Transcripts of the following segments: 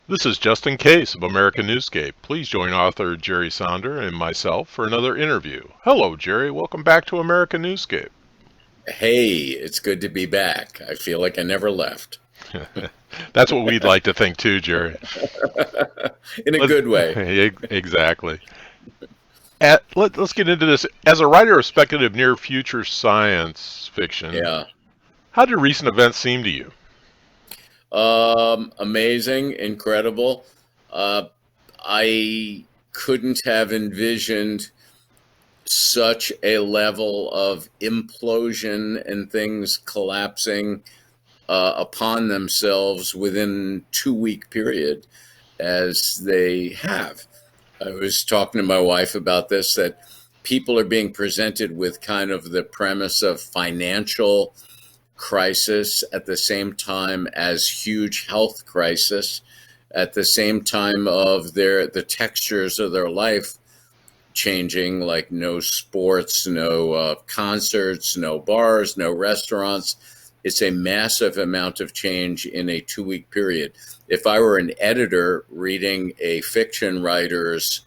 This is Just in Case of American Newscape. Please join author Jerry Sonder and myself for another interview. Hello, Jerry. Welcome back to American Newscape. Hey, it's good to be back. I feel like I never left. That's what we'd like to think too, Jerry. In a good way. Exactly. Let's get into this. As a writer of speculative near future science fiction, Yeah. how do recent events seem to you? Amazing, incredible. Uh, I couldn't have envisioned such a level of implosion and things collapsing upon themselves within 2 week period as they have. I was talking to my wife about this, that people are being presented with kind of the premise of financial crisis at the same time as huge health crisis, at the same time of the textures of their life changing, like no sports, no concerts, no bars, no restaurants. It's a massive amount of change in a 2 week period. If I were an editor reading a fiction writer's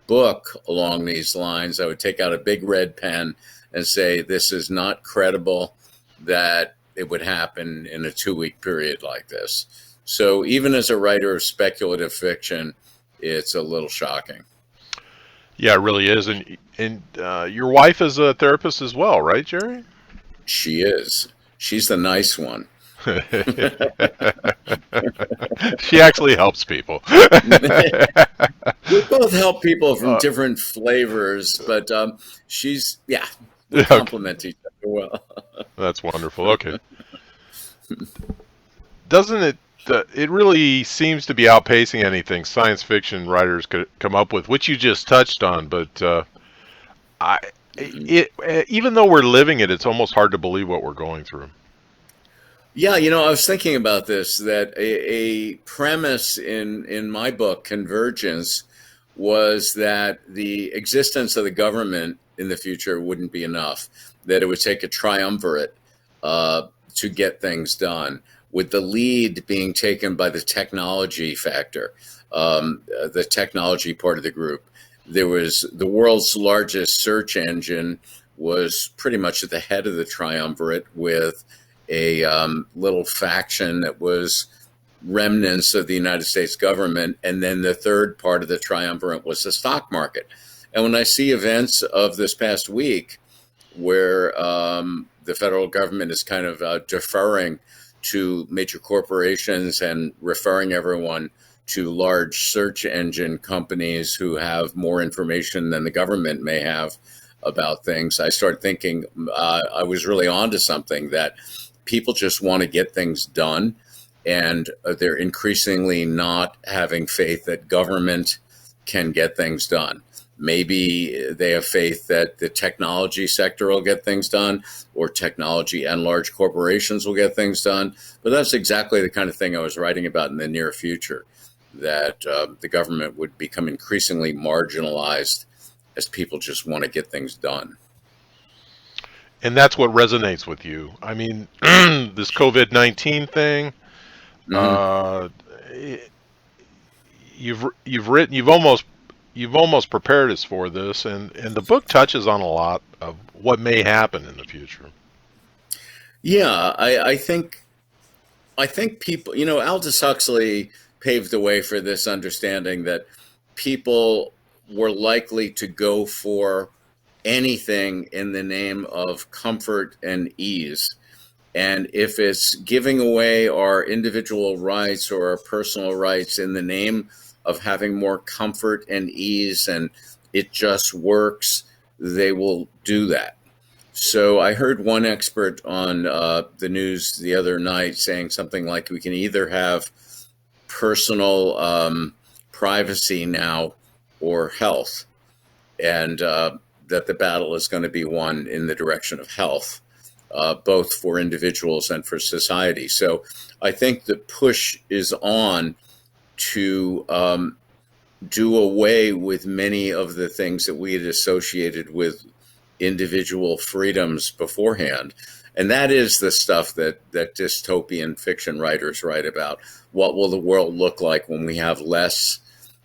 book along these lines, I would take out a big red pen and say, this is not credible that it would happen in a 2 week period like this. So even as a writer of speculative fiction, it's a little shocking. Yeah, it really is. And your wife is a therapist as well, right, Jerry? She is. She's the nice one. She actually helps people. We both help people from Uh, different flavors, but yeah, we okay, complement each other well. that's wonderful. Okay, doesn't it? It really seems to be outpacing anything science fiction writers could come up with, which you just touched on. But I, even though we're living it, it's almost hard to believe what we're going through. Yeah, I was thinking about this, that a premise in my book, Convergence, was that the existence of the government in the future wouldn't be enough, that it would take a triumvirate to get things done, with the lead being taken by the technology factor, the technology part of the group. There was the world's largest search engine was pretty much at the head of the triumvirate, with a little faction that was remnants of the United States government. And then the third part of the triumvirate was the stock market. And when I see events of this past week where the federal government is kind of deferring to major corporations and referring everyone to large search engine companies who have more information than the government may have about things, I start thinking I was really onto something, that people just want to get things done, and they're increasingly not having faith that government can get things done. Maybe they have faith that the technology sector will get things done, or technology and large corporations will get things done. But that's exactly the kind of thing I was writing about in the near future, that the government would become increasingly marginalized as people just want to get things done. And that's what resonates with you. I mean, this COVID-19 thing. Hmm. Uh, you've almost prepared us for this, and the book touches on a lot of what may happen in the future. Yeah, I think people, Aldous Huxley paved the way for this understanding that people were likely to go for anything in the name of comfort and ease. And if it's giving away our individual rights or our personal rights in the name of having more comfort and ease, and it just works, they will do that. So I heard one expert on the news the other night saying something like, we can either have personal privacy now or health, and that the battle is going to be won in the direction of health, both for individuals and for society. So I think the push is on to do away with many of the things that we had associated with individual freedoms beforehand. And that is the stuff that dystopian fiction writers write about. What will the world look like when we have less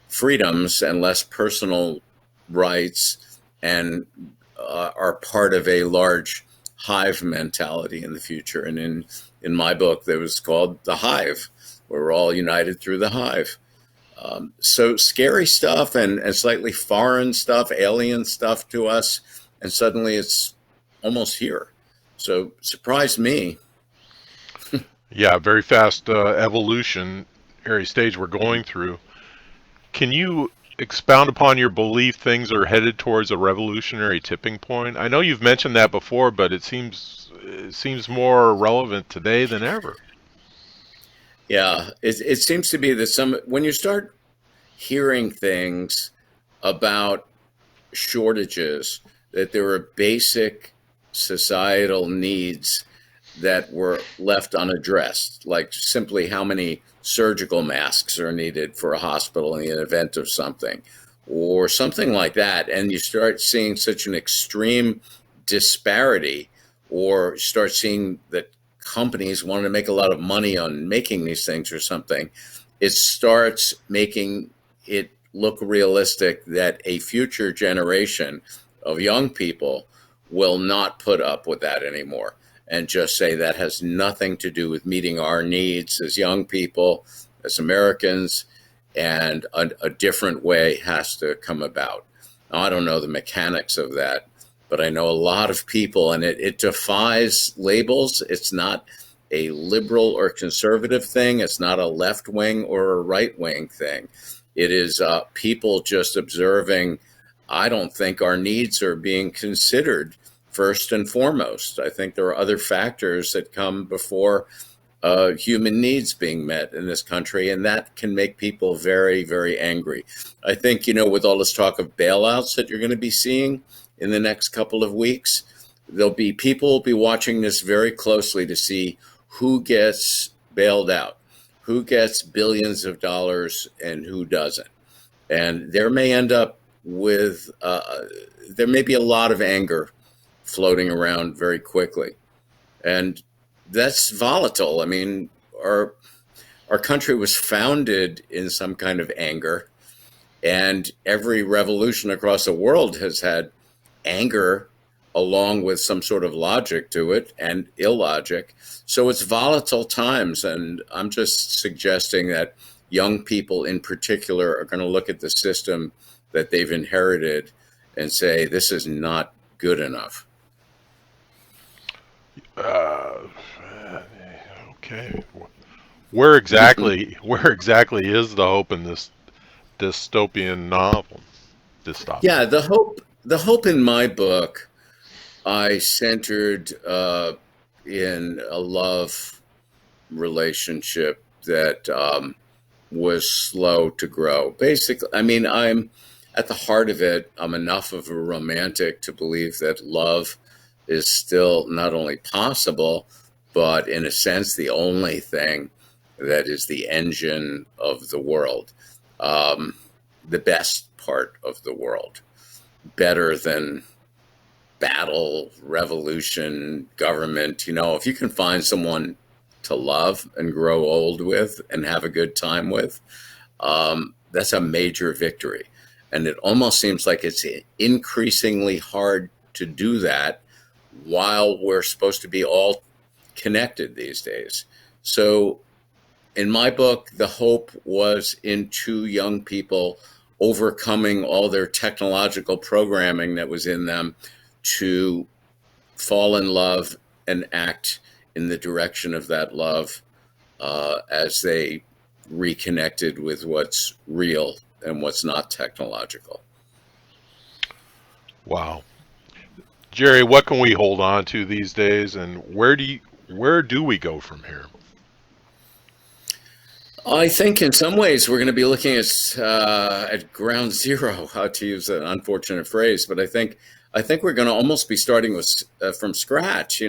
freedoms and less personal rights and are part of a large hive mentality in the future? And in my book, that was called The Hive, where we're all united through the hive. So scary stuff and slightly foreign stuff, alien stuff to us, and suddenly it's almost here. So surprised me. Yeah, very fast evolutionary stage we're going through. Can you expound upon your belief things are headed towards a revolutionary tipping point? I know you've mentioned that before, but it seems more relevant today than ever. Yeah, it seems to be that when you start hearing things about shortages, that there are basic societal needs that were left unaddressed, like simply how many surgical masks are needed for a hospital in the event of something, or something like that. And you start seeing such an extreme disparity, or start seeing that companies want to make a lot of money on making these things or something, it starts making it look realistic that a future generation of young people will not put up with that anymore and just say that has nothing to do with meeting our needs as young people, as Americans, and a different way has to come about. Now, I don't know the mechanics of that, but I know a lot of people, and it defies labels. It's not a liberal or conservative thing. It's not a left wing or a right wing thing. It is people just observing, I don't think our needs are being considered first and foremost. I think there are other factors that come before human needs being met in this country, and that can make people very, very angry. I think, with all this talk of bailouts that you're going to be seeing in the next couple of weeks, people will be watching this very closely to see who gets bailed out, who gets billions of dollars and who doesn't. And there may end up with, there may be a lot of anger floating around very quickly. And that's volatile. I mean, our country was founded in some kind of anger, and every revolution across the world has had anger along with some sort of logic to it and illogic. So it's volatile times, and I'm just suggesting that young people in particular are going to look at the system that they've inherited and say, this is not good enough. Okay. Where exactly is the hope in this dystopian novel? Dystopian. Yeah, the hope in my book, I centered in a love relationship that was slow to grow. Basically, I mean, I'm at the heart of it. I'm enough of a romantic to believe that love is still not only possible, but in a sense, the only thing that is the engine of the world, the best part of the world, better than battle, revolution, government. If you can find someone to love and grow old with and have a good time with, that's a major victory. And it almost seems like it's increasingly hard to do that while we're supposed to be all connected these days. So in my book, the hope was in two young people overcoming all their technological programming that was in them to fall in love and act in the direction of that love as they reconnected with what's real and what's not technological. Wow. Jerry, what can we hold on to these days, and where do we go from here? I think in some ways we're going to be looking at ground zero, how to use an unfortunate phrase, but I think we're going to almost be starting with from scratch.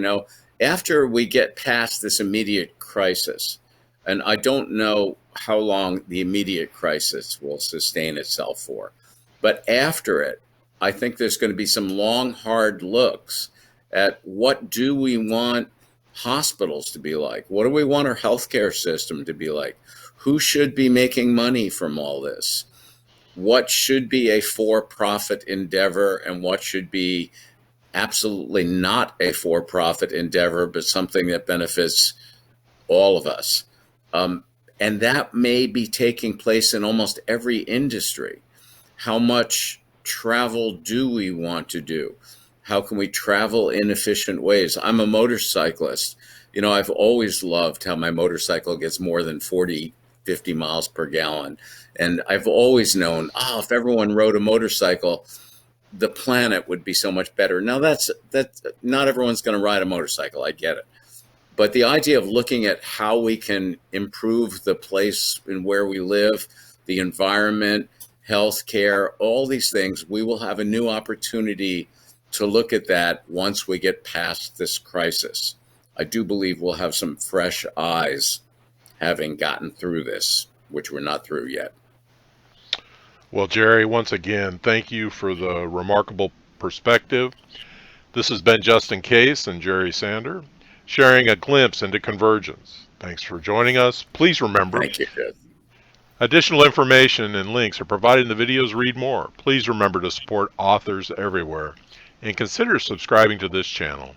After we get past this immediate crisis, and I don't know how long the immediate crisis will sustain itself for, but after it, I think there's going to be some long, hard looks at what do we want hospitals to be like? What do we want our healthcare system to be like? Who should be making money from all this? What should be a for-profit endeavor and what should be absolutely not a for-profit endeavor, but something that benefits all of us? And that may be taking place in almost every industry. How much travel do we want to do? How can we travel in efficient ways? I'm a motorcyclist. You know, I've always loved how my motorcycle gets more than 40, 50 miles per gallon. And I've always known, if everyone rode a motorcycle, the planet would be so much better. Now, that's not everyone's going to ride a motorcycle. I get it. But the idea of looking at how we can improve the place in where we live, the environment, healthcare, all these things, we will have a new opportunity to look at that once we get past this crisis. I do believe we'll have some fresh eyes having gotten through this, which we're not through yet. Well, Jerry, once again, thank you for the remarkable perspective. This has been Justin Case and Jerry Sander, sharing a glimpse into convergence. Thanks for joining us. Please remember, Thank you, Chris. Additional information and links are provided in the videos. Read more. Please remember to support authors everywhere and consider subscribing to this channel.